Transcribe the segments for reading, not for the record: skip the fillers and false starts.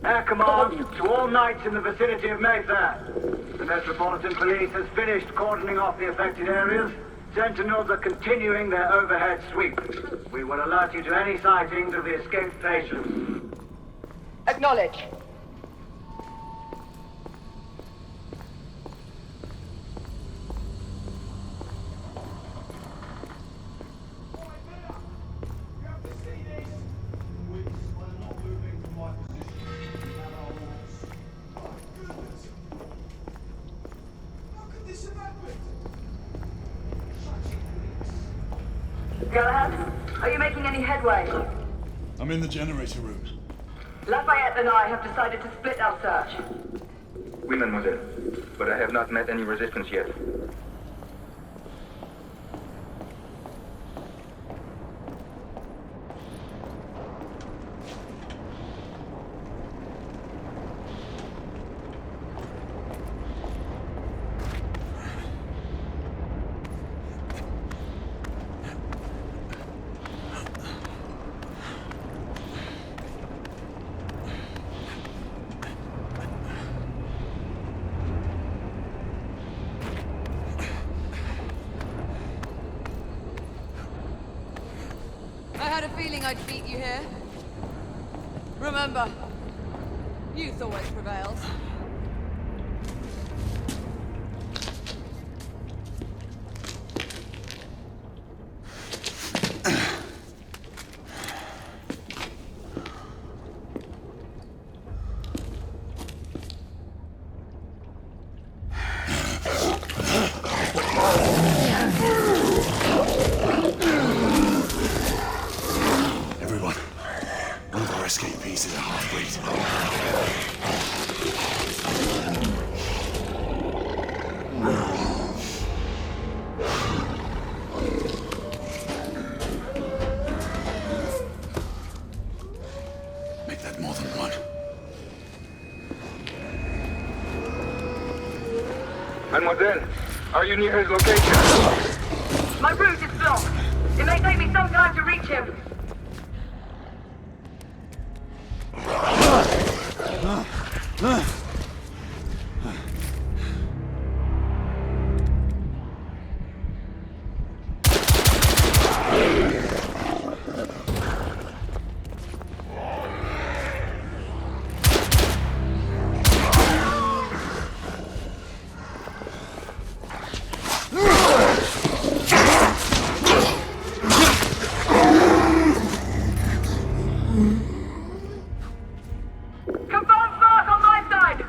Air Command to all knights in the vicinity of Mayfair. The Metropolitan Police has finished cordoning off the affected areas. Sentinels are continuing their overhead sweep. We will alert you to any sightings of the escaped patients. Acknowledge. Galahad, are you making any headway? I'm in the generator room. Lafayette and I have decided to split our search. Oui, mademoiselle. But I have not met any resistance yet. I had a feeling I'd beat you here. Remember, youth always prevails. Everyone, one of our escapees is a half-breed. Make that more than one. Mademoiselle, are you near his location? My route is blocked. It may take me some time to reach him. Confirm fast on my side!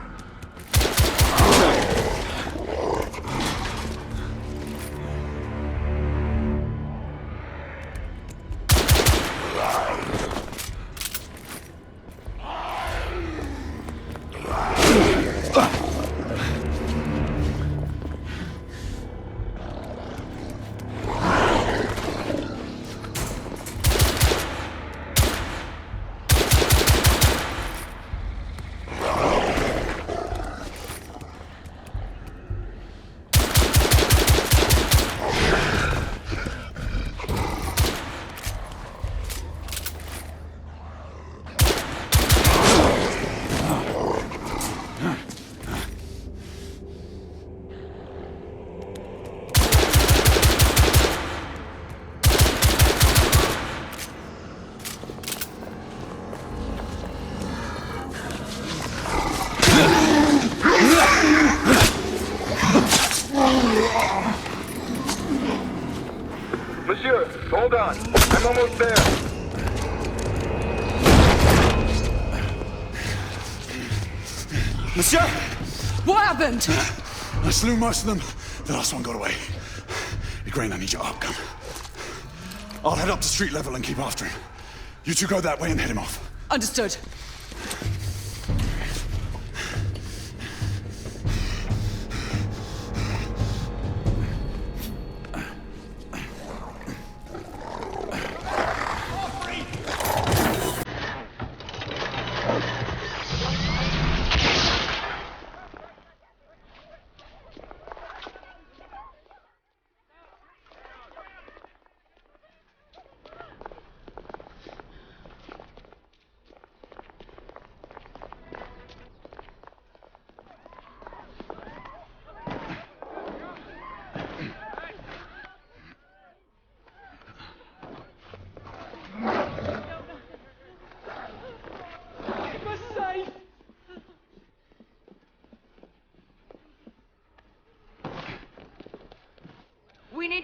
Monsieur, hold on. I'm almost there. Monsieur! What happened? I slew most of them. The last one got away. Igraine, I need your arc gun. I'll head up to street level and keep after him. You two go that way and head him off. Understood.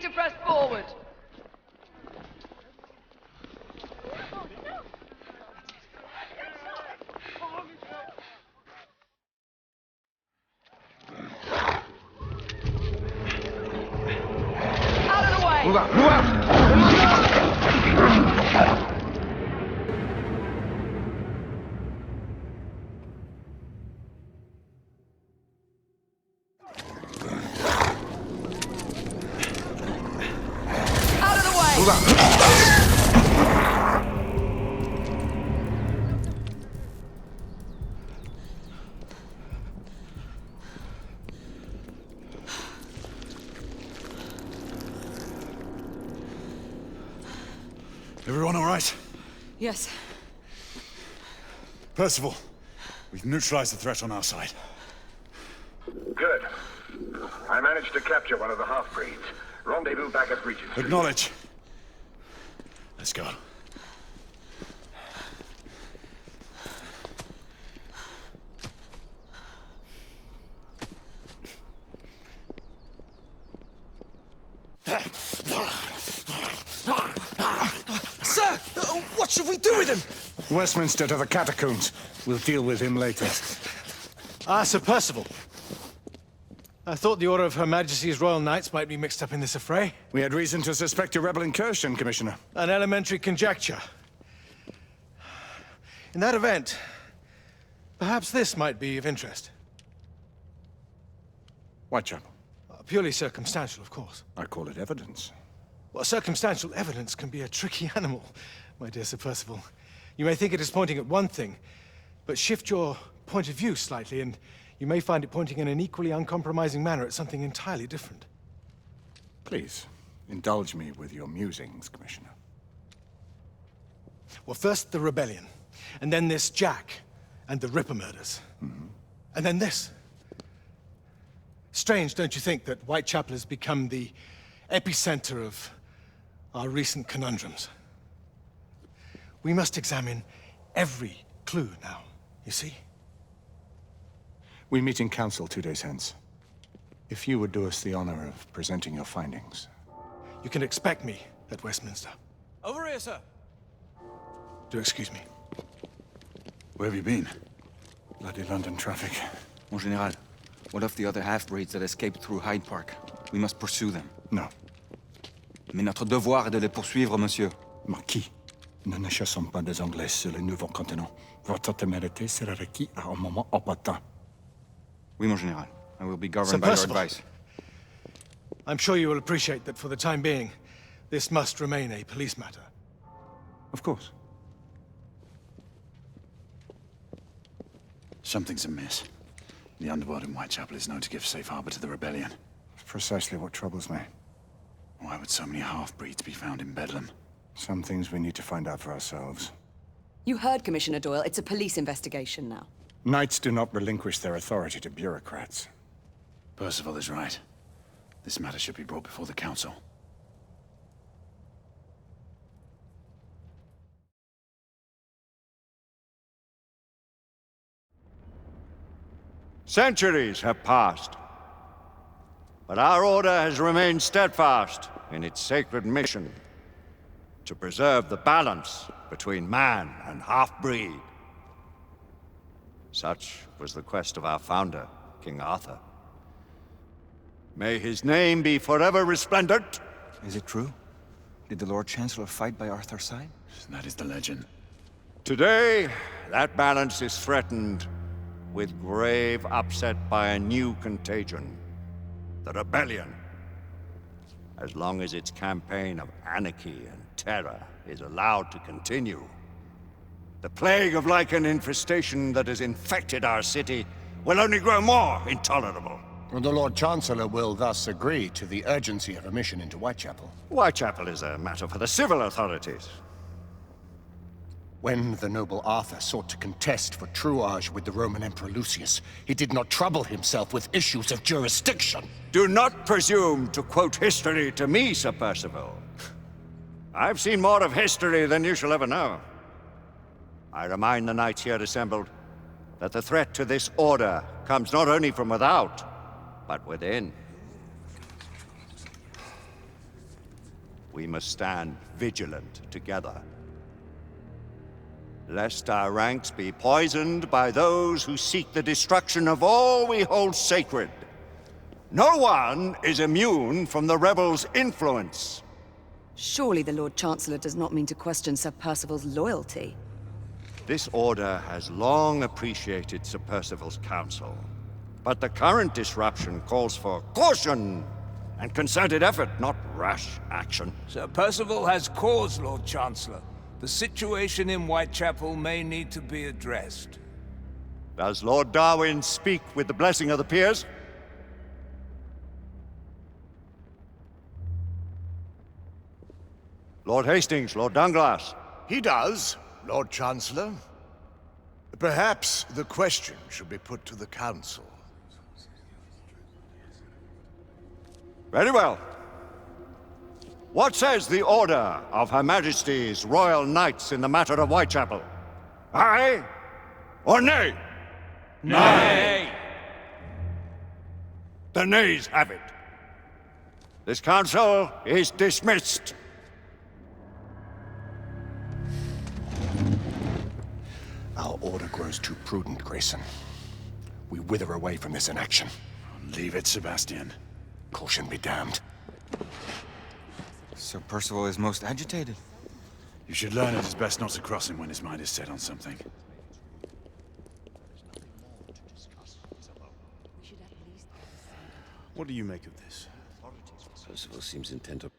need to press forward. Out of the way! Move out! Move out! Out of the way! Move out! Everyone all right? Yes. Percival, we've neutralized the threat on our side. Good. I managed to capture one of the half-breeds. Rendezvous back at Regent Street. Acknowledge. Let's go. Sir! What should we do with him? Westminster to the catacombs. We'll deal with him later. Ah, Sir Percival. I thought the Order of Her Majesty's Royal Knights might be mixed up in this affray. We had reason to suspect a rebel incursion, Commissioner. An elementary conjecture. In that event, perhaps this might be of interest. Whitechapel. Purely circumstantial, of course. I call it evidence. Well, circumstantial evidence can be a tricky animal, my dear Sir Percival. You may think it is pointing at one thing, but shift your point of view slightly, and you may find it pointing in an equally uncompromising manner at something entirely different. Please, indulge me with your musings, Commissioner. Well, first the rebellion, and then this Jack, and the Ripper murders. And then this. Strange, don't you think, that Whitechapel has become the epicenter of our recent conundrums? We must examine every clue now, you see? We meet in council 2 days hence. If you would do us the honor of presenting your findings. You can expect me at Westminster. Over here, sir. Do excuse me. Where have you been? Bloody London traffic. Mon Général, what of the other half-breeds that escaped through Hyde Park? We must pursue them. No. Mais notre devoir est de les poursuivre, monsieur. Marquis, nous ne chassons pas des Anglais sur le nouveau continent. Votre témérité sera requis à un moment opportun. Oui, mon Général. I will be Sir governed by your Percival. advice. I'm sure you will appreciate that for the time being, this must remain a police matter. Of course. Something's amiss. The underworld in Whitechapel is known to give safe harbor to the rebellion. It's precisely what troubles me. Why would so many half-breeds be found in Bedlam? Some things we need to find out for ourselves. You heard, Commissioner Doyle. It's a police investigation now. Knights do not relinquish their authority to bureaucrats. Percival is right. This matter should be brought before the council. Centuries have passed, but our order has remained steadfast in its sacred mission to preserve the balance between man and half-breed. Such was the quest of our founder, King Arthur. May his name be forever resplendent. Is it true? Did the Lord Chancellor fight by Arthur's side? That is the legend. Today, that balance is threatened with grave upset by a new contagion, the rebellion. As long as its campaign of anarchy and terror is allowed to continue, the plague of Lycan infestation that has infected our city will only grow more intolerable. The Lord Chancellor will thus agree to the urgency of a mission into Whitechapel. Whitechapel is a matter for the civil authorities. When the noble Arthur sought to contest for truage with the Roman Emperor Lucius, he did not trouble himself with issues of jurisdiction. Do not presume to quote history to me, Sir Percival. I've seen more of history than you shall ever know. I remind the knights here assembled that the threat to this order comes not only from without, but within. we must stand vigilant together, lest our ranks be poisoned by those who seek the destruction of all we hold sacred. No one is immune from the rebels' influence. Surely the Lord Chancellor does not mean to question Sir Percival's loyalty. This order has long appreciated Sir Percival's counsel, but the current disruption calls for caution and concerted effort, not rash action. Sir Percival has cause, Lord Chancellor. The situation in Whitechapel may need to be addressed. Does Lord Darwin speak with the blessing of the peers? Lord Hastings, Lord Dunglass. He does, Lord Chancellor. Perhaps the question should be put to the Council. Very well. What says the Order of Her Majesty's Royal Knights in the matter of Whitechapel? Aye or nay? Nay! The nays have it. This council is dismissed. Our order grows too prudent, Grayson. We wither away from this inaction. Leave it, Sebastian. Caution be damned. Sir Percival is most agitated. You should learn it is best not to cross him when his mind is set on something. What do you make of this? Percival seems intent on...